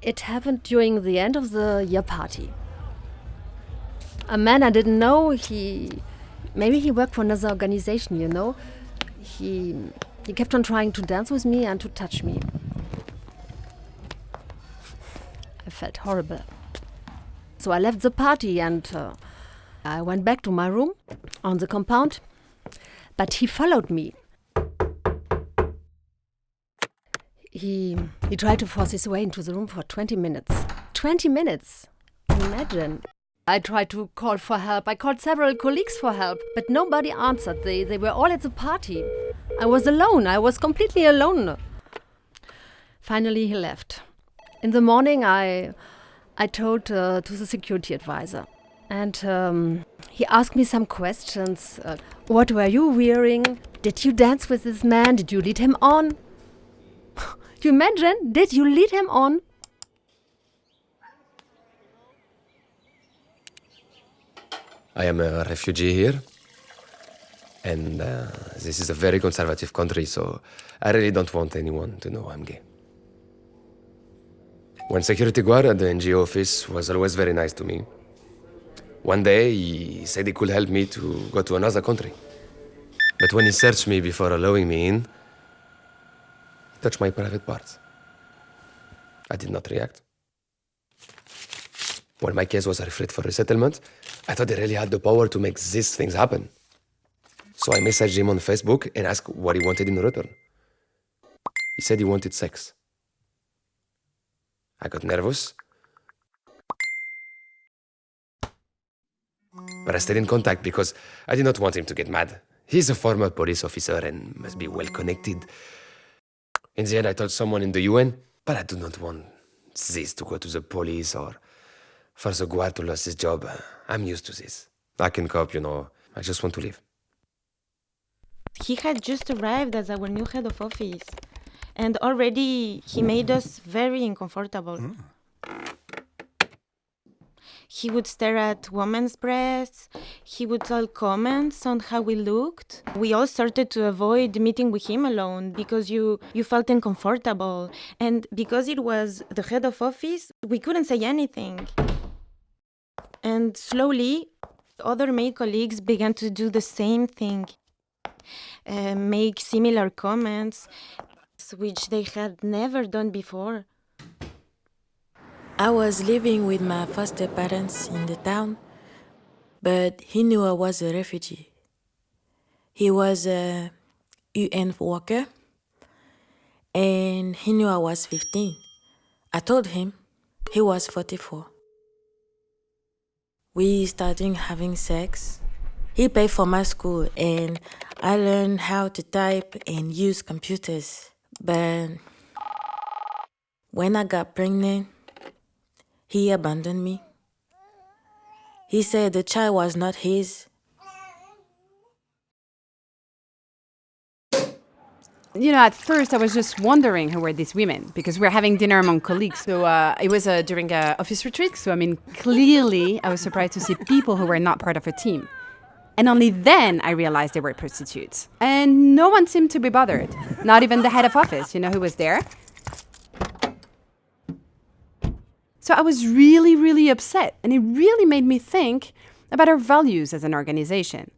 It happened during the end of the year party. A man I didn't know, maybe he worked for another organization, you know. He kept on trying to dance with me and to touch me. I felt horrible. So I left the party and I went back to my room on the compound. But he followed me. He tried to force his way into the room for 20 minutes. 20 minutes! Imagine. I tried to call for help. I called several colleagues for help, but nobody answered. They were all at the party. I was alone. I was completely alone. Finally, he left. In the morning, I told to the security advisor. And he asked me some questions. What were you wearing? Did you dance with this man? Did you lead him on? You imagine? Did you lead him on? I am a refugee here. And this is a very conservative country, so I really don't want anyone to know I'm gay. One security guard at the NGO office was always very nice to me. One day, he said he could help me to go to another country. But when he searched me before allowing me in, he touched my private parts. I did not react. When my case was referred for resettlement, I thought he really had the power to make these things happen. So I messaged him on Facebook and asked what he wanted in return. He said he wanted sex. I got nervous. But I stayed in contact because I did not want him to get mad. He's a former police officer and must be well connected. In the end, I told someone in the UN, but I do not want this to go to the police or for the guard to lose his job. I'm used to this. I can cope, you know. I just want to live. He had just arrived as our new head of office. And already he made us very uncomfortable. He would stare at women's breasts. He would tell comments on how we looked. We all started to avoid meeting with him alone because you felt uncomfortable. And because it was the head of office, we couldn't say anything. And slowly, other male colleagues began to do the same thing. Make similar comments, which they had never done before. I was living with my foster parents in the town, but he knew I was a refugee. He was a UN worker, and he knew I was 15. I told him he was 44. We started having sex. He paid for my school, and I learned how to type and use computers. But when I got pregnant, he abandoned me. He said the child was not his. You know, at first I was just wondering who were these women because we're having dinner among colleagues. So it was during an office retreat. So, I mean, clearly I was surprised to see people who were not part of a team. And only then I realized they were prostitutes. And no one seemed to be bothered. Not even the head of office, you know, who was there. So I was really, really upset. And it really made me think about our values as an organization.